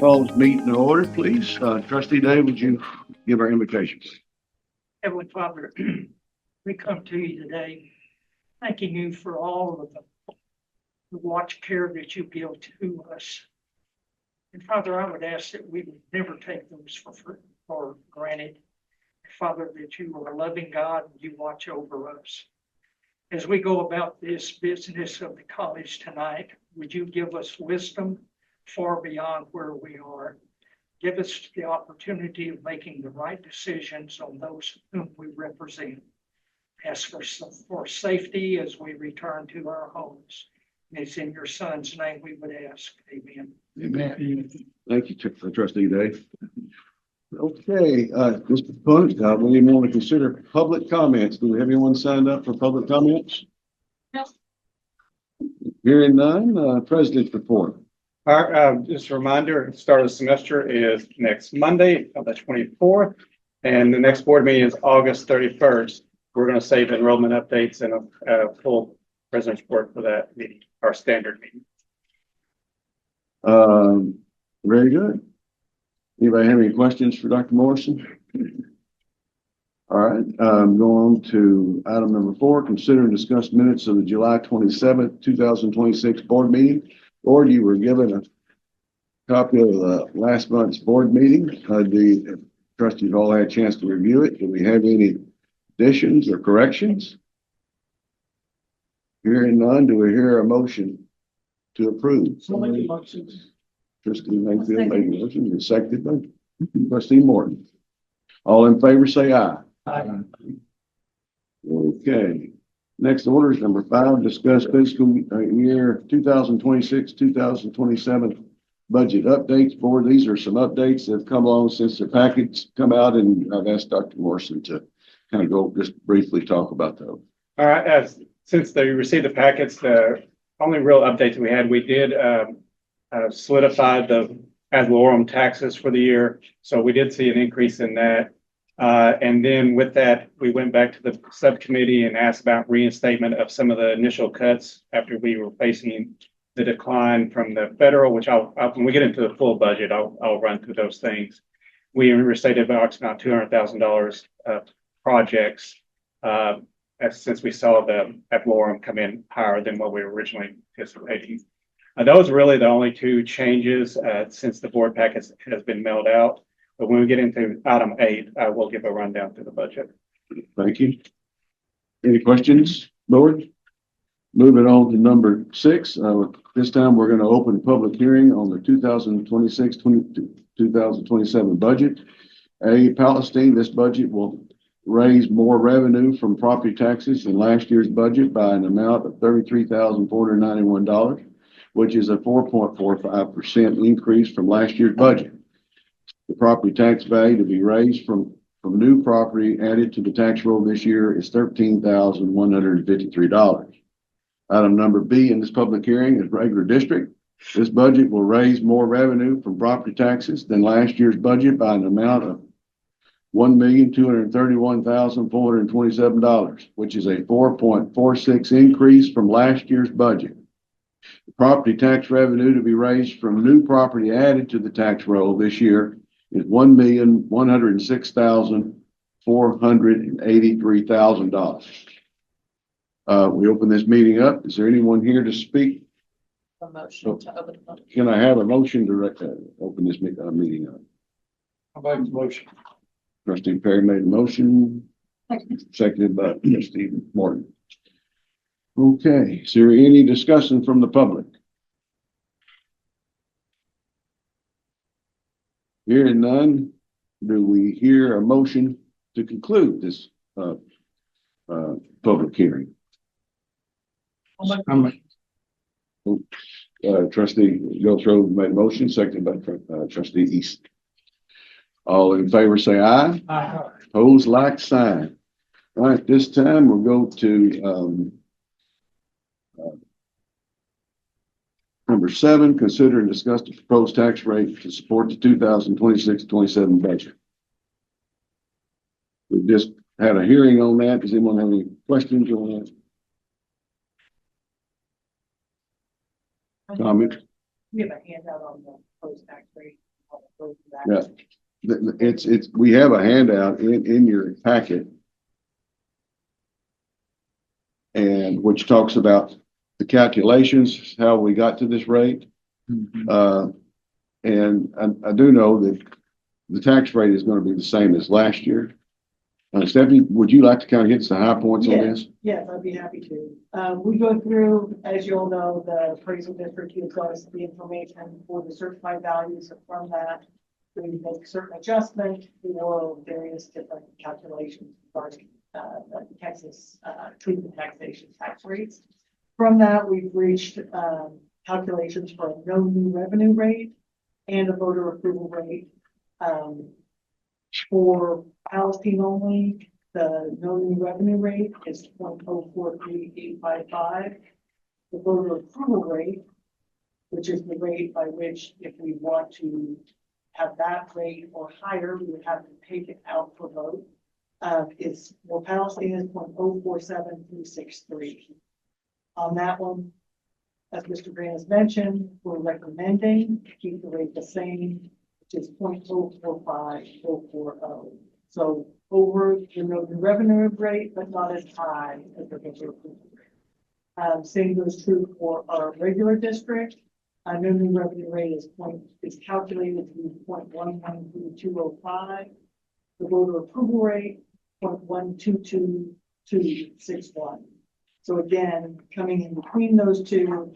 call this meeting to order, please. Trustee Dave, would you give our invocation? Heavenly Father, we come to you today, thanking you for all of the watch care that you give to us. And Father, I would ask that we would never take those for granted. Father, that you are a loving God and you watch over us. As we go about this business of the college tonight, would you give us wisdom far beyond where we are? Give us the opportunity of making the right decisions on those whom we represent. Ask for safety as we return to our homes. And it's in your Son's name we would ask. Amen. Amen. Thank you, Trustee Dave. Okay, Mr. Punt, we want to consider public comments. Do we have anyone signed up for public comments? No. Hearing none, President's report. All right, just a reminder, start of the semester is next Monday, the 24th, and the next board meeting is August 31st. We're going to save enrollment updates and a full president's report for that meeting, our standard meeting. Very good. Anybody have any questions for Dr. Morrison? All right, going on to item number 4, consider and discuss minutes of the July 27th, 2026 board meeting. Board, you were given a copy of the last month's board meeting. The trustees all had a chance to review it. Do we have any additions or corrections? Hearing none, do we hear a motion to approve? So many motions. Trustee Mayfield made a motion, and seconded by Trustee Morton. All in favor, say aye. Aye. Okay. Next order is number 5, discuss fiscal year 2026, 2027 budget updates. Board, these are some updates that have come along since the packets come out, and I've asked Dr. Morrison to kind of go just briefly talk about those. All right, since they received the packets, the only real updates we had, we did solidify the ad valorem taxes for the year. So we did see an increase in that. And then with that, we went back to the subcommittee and asked about reinstatement of some of the initial cuts after we were facing the decline from the federal, which when we get into the full budget, I'll run through those things. We reinstated about $200,000 projects since we saw the ad valorem come in higher than what we were originally anticipating. Those are really the only 2 changes since the board packet has been mailed out. But when we get into item 8, we'll give a rundown through the budget. Thank you. Any questions, board? Moving on to number 6. This time we're going to open public hearing on the 2026-2027 budget. Palestine, this budget will raise more revenue from property taxes than last year's budget by an amount of $33,491, which is a 4.45% increase from last year's budget. The property tax value to be raised from new property added to the tax roll this year is $13,153. Item number B in this public hearing is regular district. This budget will raise more revenue from property taxes than last year's budget by an amount of $1,231,427, which is a 4.46% increase from last year's budget. The property tax revenue to be raised from new property added to the tax roll this year is $1,106,483,000. We open this meeting up. Is there anyone here to speak? A motion to open the Can I have a motion to open this meeting up? I'll make the motion. Trustee Perry made a motion, seconded by Trustee Morton. Okay, is there any discussion from the public? Hearing none, do we hear a motion to conclude this public hearing? Trustee Gilthrove made a motion, seconded by Trustee East. All in favor say aye. Aye. Opposed, like sign. All right, this time we'll go to number 7, consider and discuss the proposed tax rate to support the 2026-27 budget. We just had a hearing on that. Does anyone have any questions on that? Comment? We have a handout on the post tax rate. Yeah, we have a handout in your packet. And which talks about the calculations, how we got to this rate. And I do know that the tax rate is going to be the same as last year. Stephanie, would you like to kind of hit the high points on this? Yes, I'd be happy to. We go through, as you all know, the appraisal district gives us the information for the certified values, and from that, we make certain adjustments for various different calculations regarding the Texas treatment taxation tax rates. From that, we've reached calculations for a no new revenue rate and a voter approval rate. For Palestine only, the no new revenue rate is 0.043855. The voter approval rate, which is the rate by which if we want to have that rate or higher, we would have to take it out for vote. Is for Palestine is 0.047363. On that one, as Mr. Grant has mentioned, we're recommending to keep the rate the same, which is 0.045040. So over the revenue rate, but not as high as the voter approval rate. Same goes true for our regular district. No new revenue rate is calculated to be 0.113205. The voter approval rate 0.122261. So again, coming in between those two,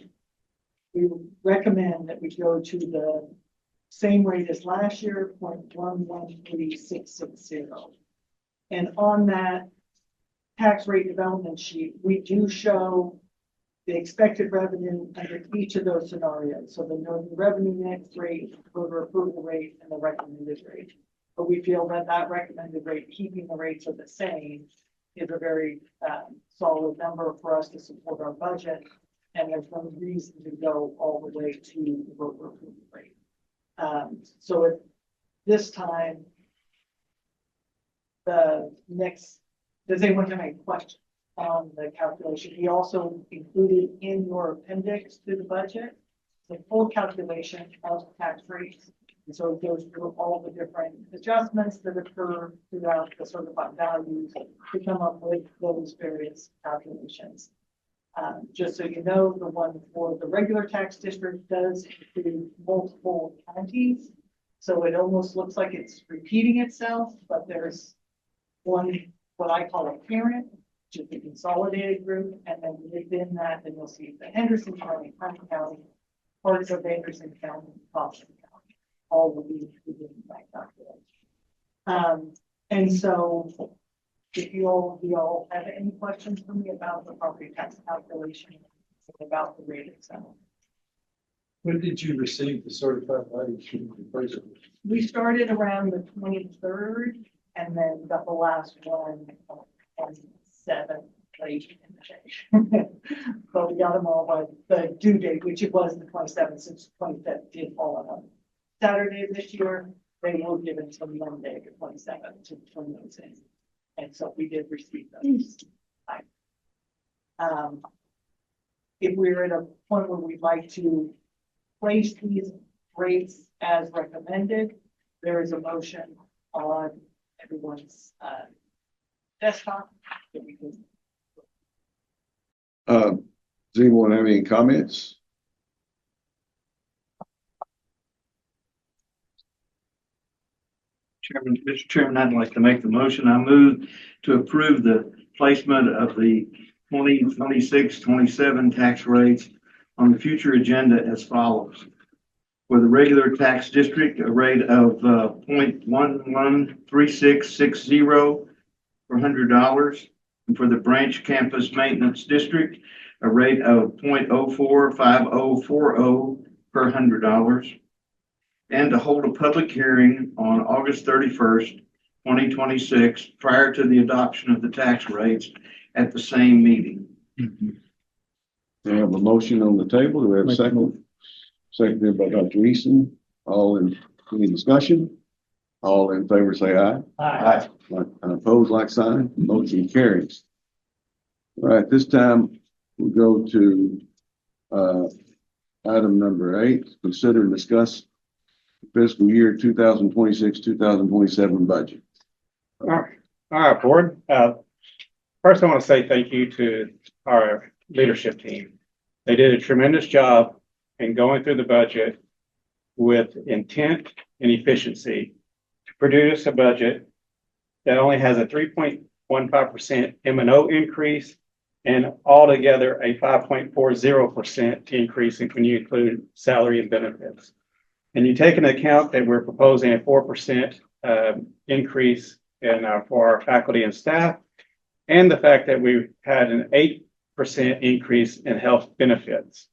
we recommend that we go to the same rate as last year, 0.113660. And on that tax rate development sheet, we do show the expected revenue under each of those scenarios. So the no revenue next rate, voter approval rate, and the recommended rate. But we feel that that recommended rate, keeping the rates are the same, is a very solid number for us to support our budget. And there's no reason to go all the way to the voter approval rate. So at this time, does anyone have any questions on the calculation? We also included in your appendix to the budget the full calculation of tax rates. And so it goes through all the different adjustments that occur throughout the certified values to come up with those various calculations. Just so you know, the one for the regular tax district does include multiple counties. So it almost looks like it's repeating itself, but there's one, what I call a parent, which is the consolidated group. And then within that, then you'll see the Henderson County, Hunt County, parts of Anderson County, Boston County, all will be within that calculation. And so if you all have any questions for me about the property tax calculation, about the rate itself. When did you receive the certified values from the appraiser? We started around the 23rd and then got the last one on 7th, late in the day. But we got them all by the due date, which it was the 27th, since the 25th did fall on Saturday this year. They will give it until Monday, the 27th, to turn those in. And so we did receive those. If we're at a point where we'd like to place these rates as recommended, there is a motion on everyone's desktop that we can. Does anyone have any comments? Mr. Chairman, I'd like to make the motion. I move to approve the placement of the 2026-27 tax rates on the future agenda as follows. For the regular tax district, a rate of 0.113660 for $100. And for the branch campus maintenance district, a rate of 0.045040 per $100. And to hold a public hearing on August 31st, 2026, prior to the adoption of the tax rates at the same meeting. We have a motion on the table. Do we have a second? Seconded by Dr. Eason. Any discussion? All in favor say aye. Aye. Opposed, like sign. Motion carries. All right, this time we'll go to item number 8. Consider and discuss fiscal year 2026, 2027 budget. All right, board. First, I want to say thank you to our leadership team. They did a tremendous job in going through the budget with intent and efficiency to produce a budget that only has a 3.15% M&O increase and altogether a 5.40% increase when you include salary and benefits. And you take into account that we're proposing a 4% increase for our faculty and staff, and the fact that we've had an 8% increase in health benefits.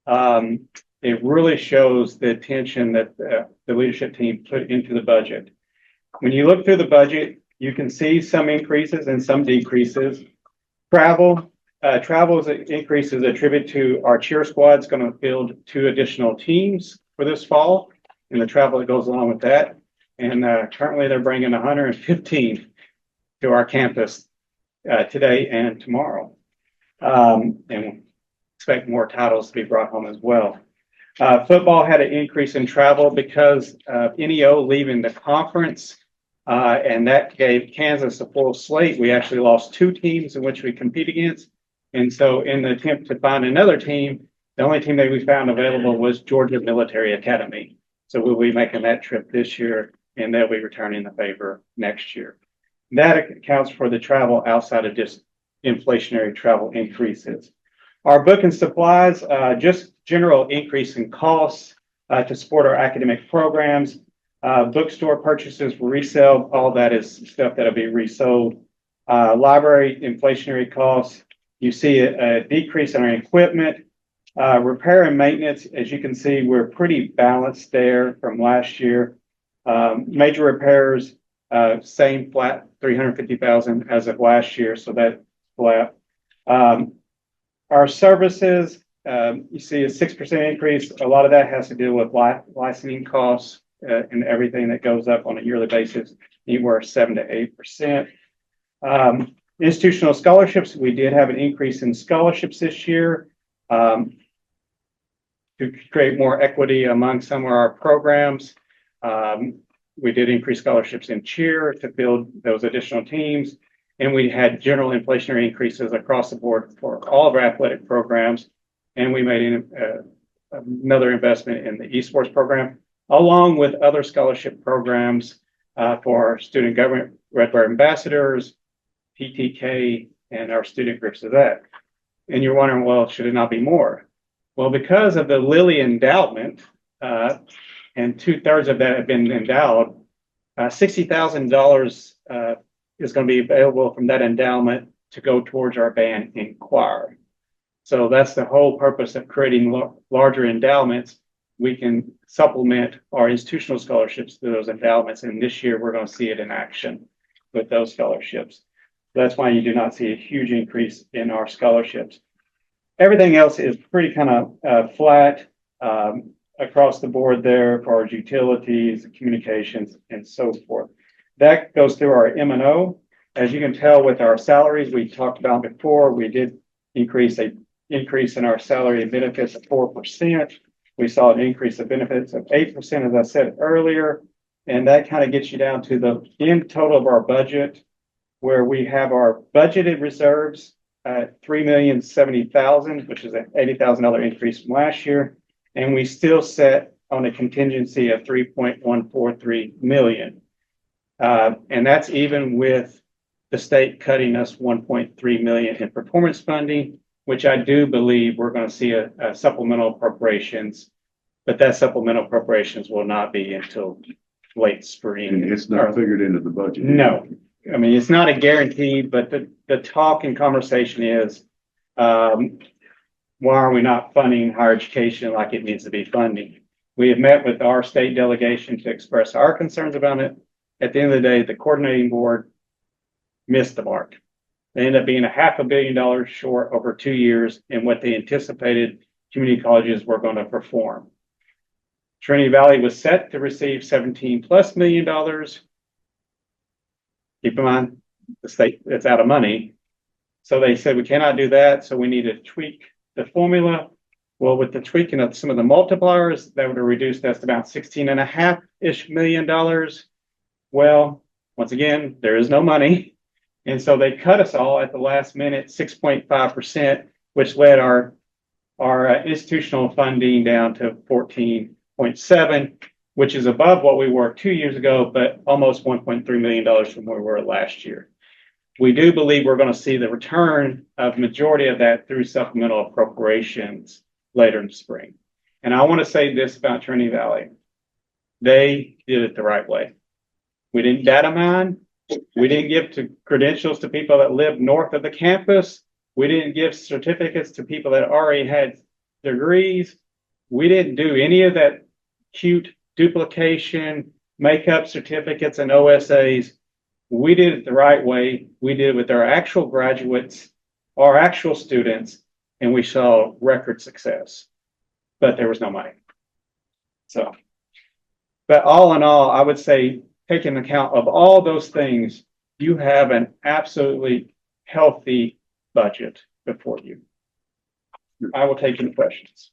It really shows the attention that the leadership team put into the budget. When you look through the budget, you can see some increases and some decreases. Travel's increase is attributed to our cheer squad's going to field 2 additional teams for this fall, and the travel that goes along with that. And currently they're bringing 115 to our campus today and tomorrow. And we expect more titles to be brought home as well. Football had an increase in travel because of NEO leaving the conference, and that gave Kansas a full slate. We actually lost 2 teams in which we compete against. And so in the attempt to find another team, the only team that we found available was Georgia Military Academy. So we'll be making that trip this year, and they'll be returning the favor next year. That accounts for the travel outside of just inflationary travel increases. Our book and supplies, just general increase in costs to support our academic programs. Bookstore purchases for resale, all that is stuff that'll be resold. Library inflationary costs, you see a decrease in our equipment. Repair and maintenance, as you can see, we're pretty balanced there from last year. Major repairs, same flat 350,000 as of last year, so that's flat. Our services, you see a 6% increase. A lot of that has to do with licensing costs and everything that goes up on a yearly basis, anywhere 7 to 8%. Institutional scholarships, we did have an increase in scholarships this year to create more equity among some of our programs. We did increase scholarships in cheer to build those additional teams. And we had general inflationary increases across the board for all of our athletic programs. And we made another investment in the esports program, along with other scholarship programs for our student government, Red Bird ambassadors, PTK, and our student groups of that. And you're wondering, well, should it not be more? Well, because of the Lilly endowment, and 2/3 of that have been endowed, $60,000 is going to be available from that endowment to go towards our band and choir. So that's the whole purpose of creating larger endowments. We can supplement our institutional scholarships to those endowments, and this year we're going to see it in action with those scholarships. That's why you do not see a huge increase in our scholarships. Everything else is pretty kind of flat across the board there for our utilities, communications, and so forth. That goes through our M&O. As you can tell with our salaries, we talked about before, we did increase in our salary and benefits of 4%. We saw an increase of benefits of 8%, as I said earlier. And that kind of gets you down to the end total of our budget, where we have our budgeted reserves at $3,070,000, which is an $80,000 increase from last year. And we still set on a contingency of $3.143 million. And that's even with the state cutting us $1.3 million in performance funding, which I do believe we're going to see a supplemental appropriations, but that supplemental appropriations will not be until late spring. And it's not figured into the budget. No, I mean, it's not a guarantee, but the talk and conversation is, why are we not funding higher education like it needs to be funding? We have met with our state delegation to express our concerns about it. At the end of the day, the coordinating board missed the mark. They ended up being $500 million short over 2 years in what they anticipated community colleges were going to perform. Trinity Valley was set to receive $17+ million. Keep in mind, the state that's out of money. So they said, we cannot do that. So we need to tweak the formula. Well, with the tweaking of some of the multipliers, that would have reduced us to about $16.5-ish million. Well, once again, there is no money. And so they cut us all at the last minute, 6.5%, which led our institutional funding down to 14.7, which is above what we were 2 years ago, but almost $1.3 million from where we were last year. We do believe we're going to see the return of majority of that through supplemental appropriations later in the spring. And I want to say this about Trinity Valley. They did it the right way. We didn't data mine. We didn't give credentials to people that live north of the campus. We didn't give certificates to people that already had degrees. We didn't do any of that cute duplication, makeup certificates and OSAs. We did it the right way. We did it with our actual graduates, our actual students, and we saw record success. But there was no money. So, but all in all, I would say, taking account of all those things, you have an absolutely healthy budget before you. I will take any questions.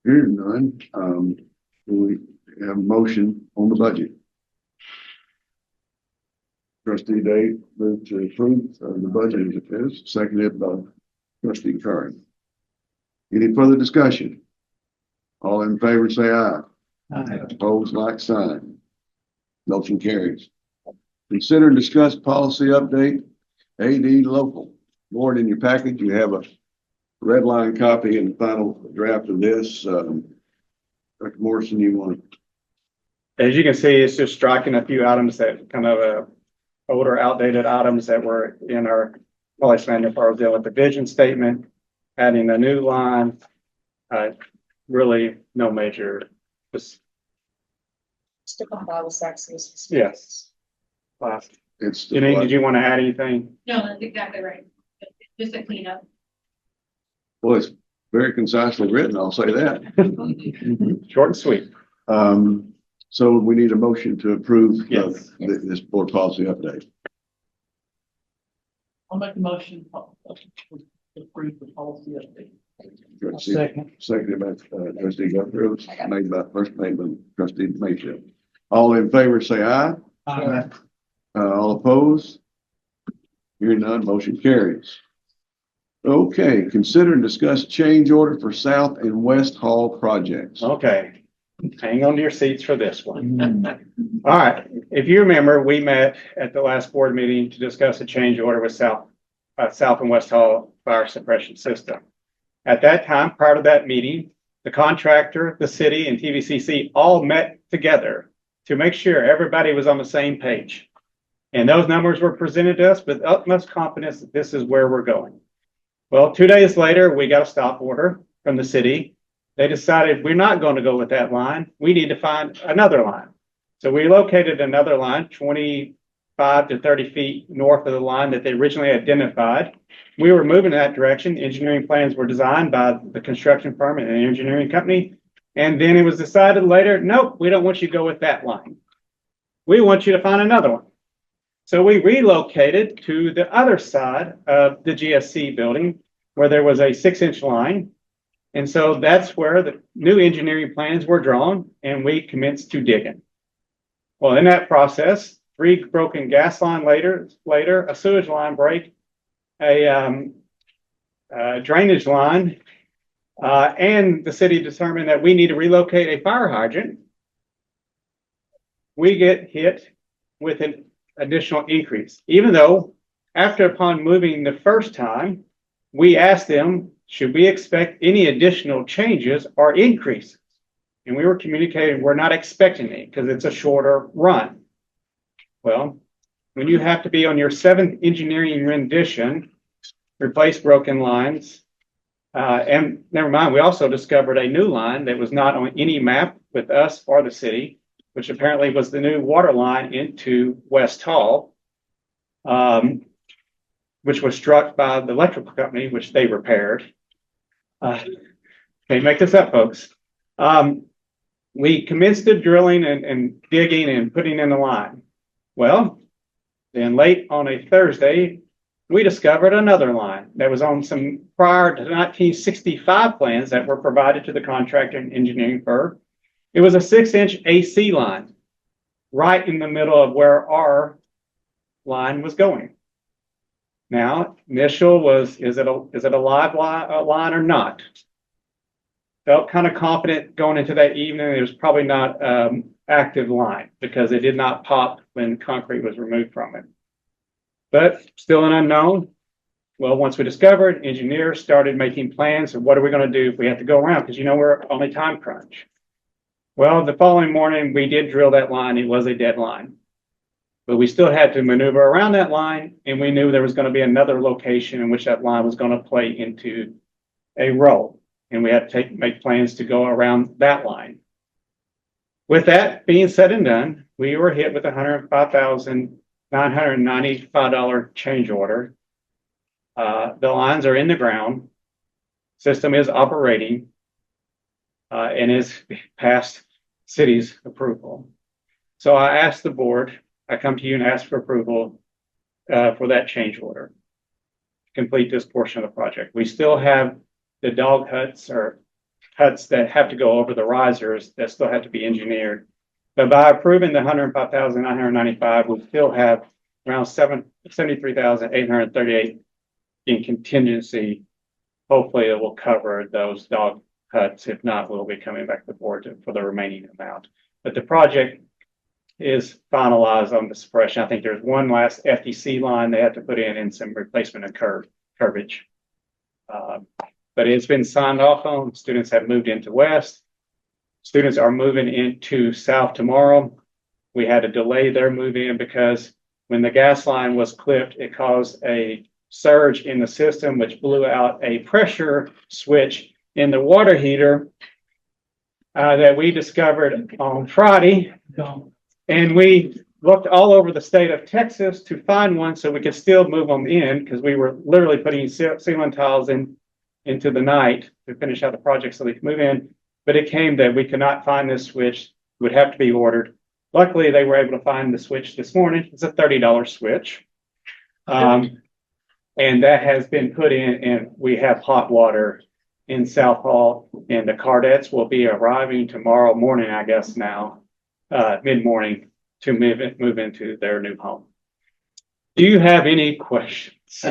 Hearing none, we have a motion on the budget. Trustee Day moved to approve the budget as it is, seconded by Trustee Curran. Any further discussion? All in favor say aye. Aye. Opposed, like sign. Motion carries. Consider and discuss policy update, AD local. Board, in your package, you have a red line copy and final draft of this. Dr. Morrison, you want to? As you can see, it's just striking a few items that kind of older, outdated items that were in our policy manual as far as dealing with the vision statement, adding a new line. Really no major. Just to comply with Saxon's. yes. It's the Janine, did you want to add anything? No, that's exactly right. Just a cleanup. Well, it's very concisely written, I'll say that. Short and sweet. So we need a motion to approve Yes. This board policy update. I'll make a motion to approve the policy update. Seconded by Trustee Guthrie, made by Trustee Mayfield. All in favor say aye. Aye. All opposed? Hearing none, motion carries. Okay, consider and discuss change order for South and West Hall projects. Okay. Hang on to your seats for this one. All right. If you remember, we met at the last board meeting to discuss a change order with South and West Hall fire suppression system. At that time, prior to that meeting, the contractor, the city, and TVCC all met together to make sure everybody was on the same page. And those numbers were presented to us with utmost confidence that this is where we're going. Well, 2 days later, we got a stop order from the city. They decided we're not going to go with that line. We need to find another line. So we located another line 25 to 30 feet north of the line that they originally identified. We were moving in that direction. Engineering plans were designed by the construction firm and an engineering company. And then it was decided later, nope, we don't want you to go with that line. We want you to find another one. So we relocated to the other side of the GSC building where there was a 6-inch line. And so that's where the new engineering plans were drawn and we commenced to digging. Well, in that process, 3 broken gas line later, a sewage line break, a drainage line, and the city determined that we need to relocate a fire hydrant. We get hit with an additional increase, even though upon moving the first time, we asked them, should we expect any additional changes or increases? And we were communicating, we're not expecting any because it's a shorter run. Well, when you have to be on your 7th engineering rendition, replace broken lines, and never mind, we also discovered a new line that was not on any map with us or the city, which apparently was the new water line into West Hall, which was struck by the electrical company, which they repaired. Can't make this up, folks. We commenced the drilling and digging and putting in the line. Well, then late on a Thursday, we discovered another line that was on some prior to 1965 plans that were provided to the contractor and engineering firm. It was a 6-inch AC line right in the middle of where our line was going. Now, initial was, is it a live line or not? Felt kind of confident going into that evening. It was probably not active line because it did not pop when concrete was removed from it. But still an unknown. Well, once we discovered, engineers started making plans of what are we going to do if we have to go around, because we're only time crunch. Well, the following morning, we did drill that line. It was a dead line. But we still had to maneuver around that line, and we knew there was going to be another location in which that line was going to play into a row. And we had to make plans to go around that line. With that being said and done, we were hit with a $105,995 change order. The lines are in the ground. System is operating and is past city's approval. So I asked the board, I come to you and ask for approval for that change order to complete this portion of the project. We still have the dog huts or huts that have to go over the risers that still have to be engineered. But by approving the $105,995, we still have around $73,838 in contingency. Hopefully it will cover those dog huts. If not, we'll be coming back to the board for the remaining amount. But the project is finalized on the suppression. I think there's one last FTC line they have to put in and some replacement of curvage. But it's been signed off on. Students have moved into west. Students are moving into south tomorrow. We had to delay their move in because when the gas line was clipped, it caused a surge in the system, which blew out a pressure switch in the water heater that we discovered on Friday. And we looked all over the state of Texas to find one so we could still move them in, because we were literally putting ceiling tiles into the night to finish out the project so they could move in. But it came that we could not find this switch. It would have to be ordered. Luckily, they were able to find the switch this morning. It's a $30 switch. And that has been put in, and we have hot water in South Hall, and the Cardettes will be arriving tomorrow morning, I guess now, mid-morning, to move into their new home. Do you have any questions?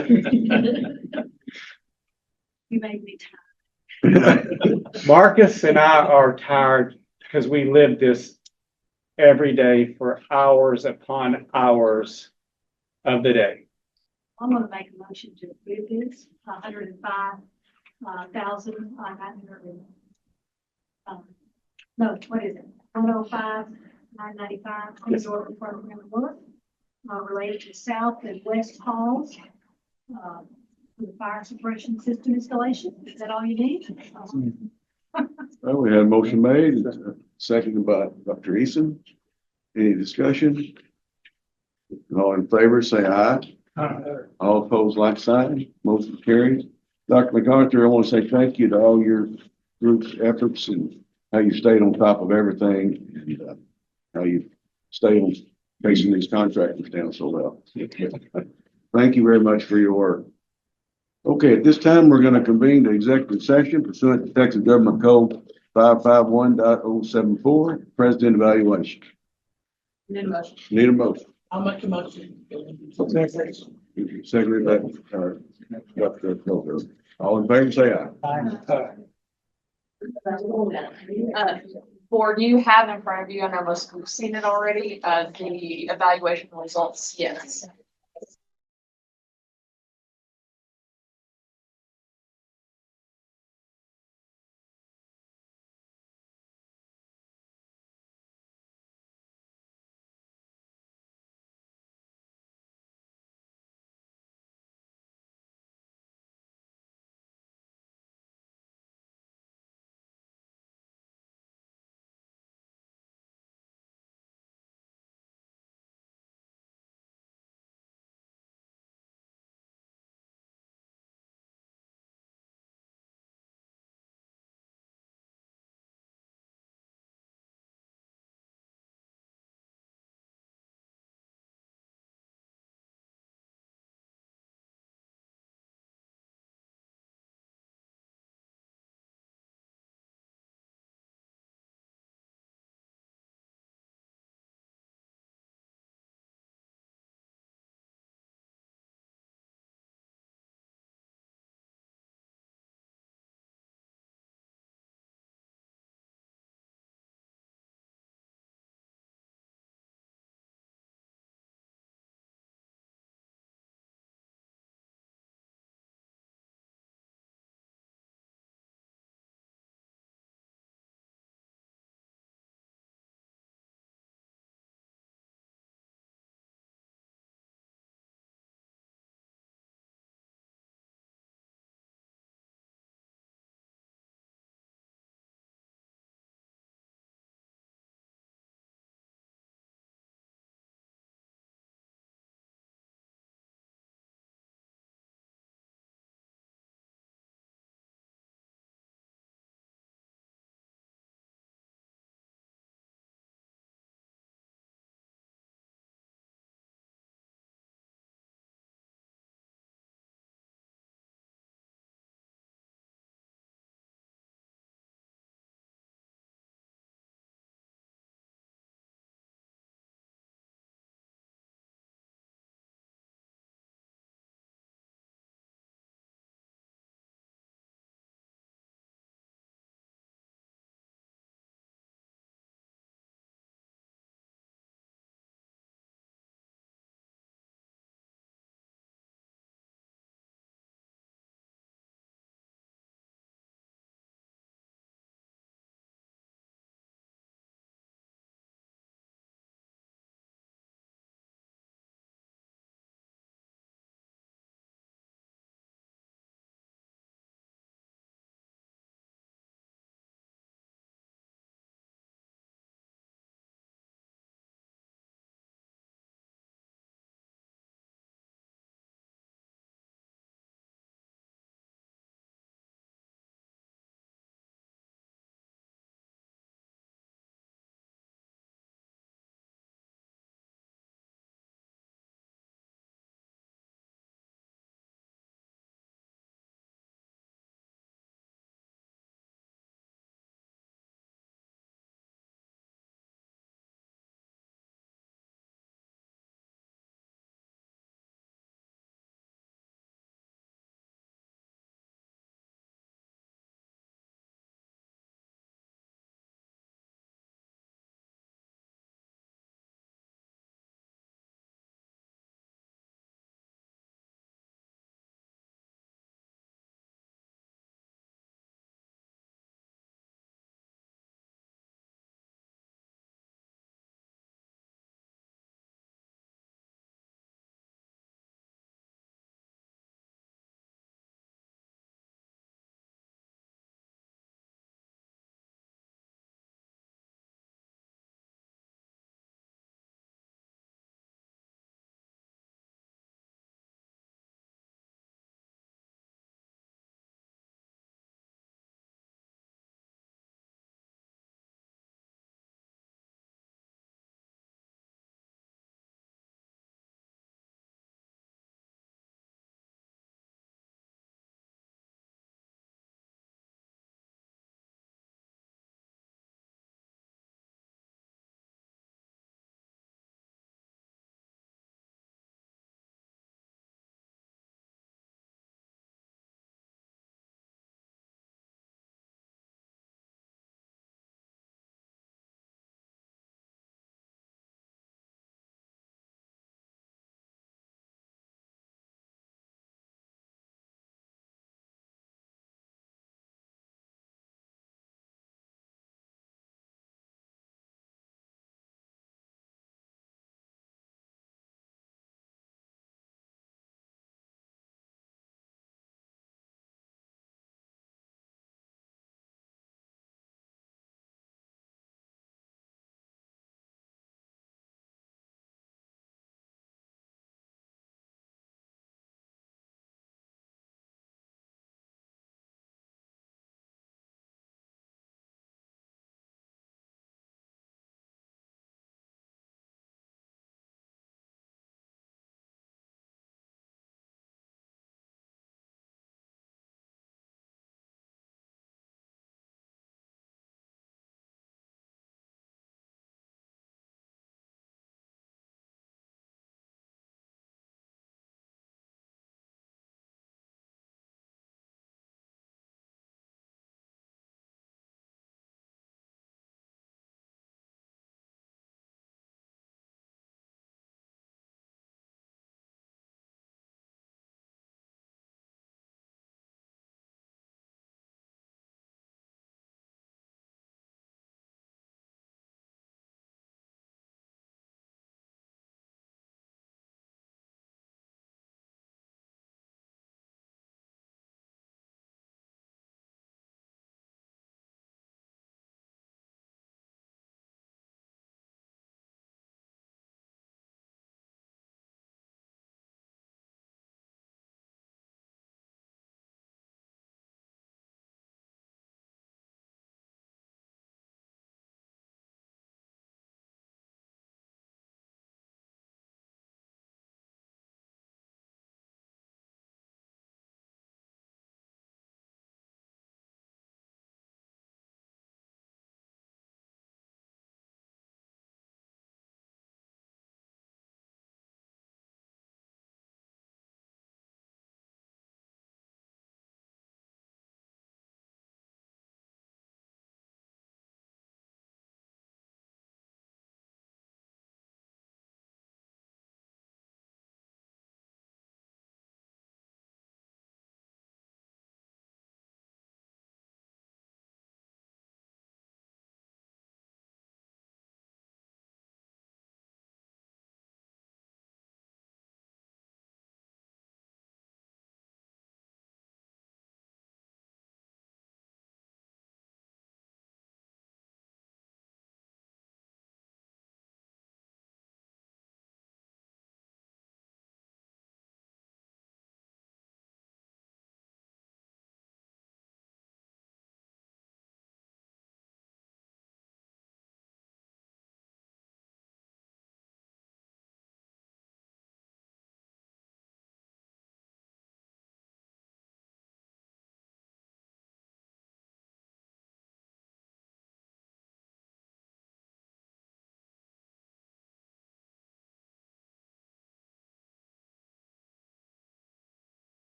You made me tired. Marcus and I are tired because we live this every day for hours upon hours of the day. I'm gonna make a motion to approve this, $105,900. No, what is it? $105,995. Yes. Order for work related to South and West Halls. For the fire suppression system installation. Is that all you need? Well, we had a motion made, seconded by Dr. Eason. Any discussion? All in favor, say aye. All opposed, like sign. Motion carries. Dr. MacArthur, I want to say thank you to all your group's efforts and how you stayed on top of everything and how you stayed on facing these contractors down so well. Thank you very much for your work. Okay, at this time, we're going to convene the executive session pursuant to Texas Government Code 551.074, President evaluation. Need a motion. Need a motion. I'll make a motion. Seconded by Dr. Coker. All in favor, say aye. Board, you have in front of you, I know most of you've seen it already, the evaluation results, yes.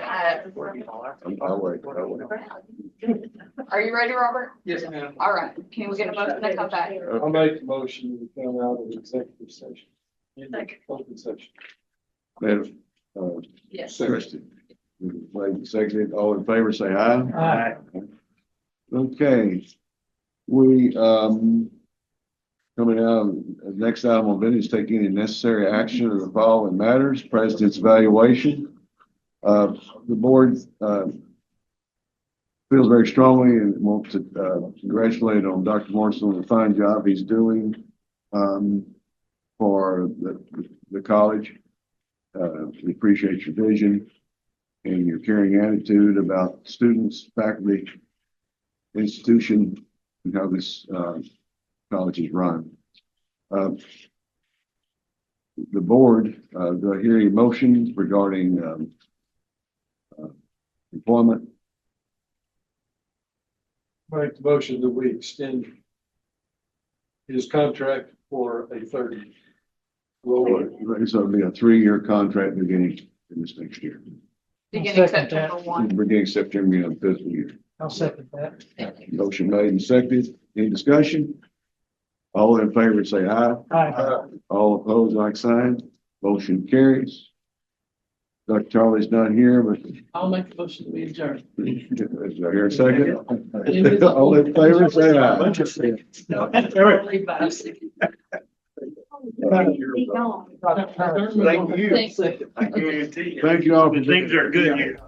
I'll wait. Are you ready, Robert? Yes, ma'am. All right, can we get a motion to come back? I'll make the motion to come out of executive session. Open session. Madam, Yes. Secretary. Second, all in favor, say aye. Aye. Okay. We, coming out, next item on business, take any necessary action of the following matters. President's evaluation. The board, feels very strongly and wants to, congratulate on Dr. Morrison on the fine job he's doing, for the college. We appreciate your vision and your caring attitude about students, faculty, institution, and how this college is run. The board, do I hear any motions regarding employment? Make the motion that we extend his contract for a 30. So it'll be a 3-year contract beginning in this next year, Beginning September 1. beginning September, beginning of the fiscal year. I'll second that. Motion made and seconded. Any discussion? All in favor, say aye. Aye. All opposed, like sign. Motion carries. Dr. Charlie's not here, but I'll make the motion to be adjourned. is there here a second? All in favor, say aye. Be gone. Thank you. Thanks. Thank you all. Things are good here.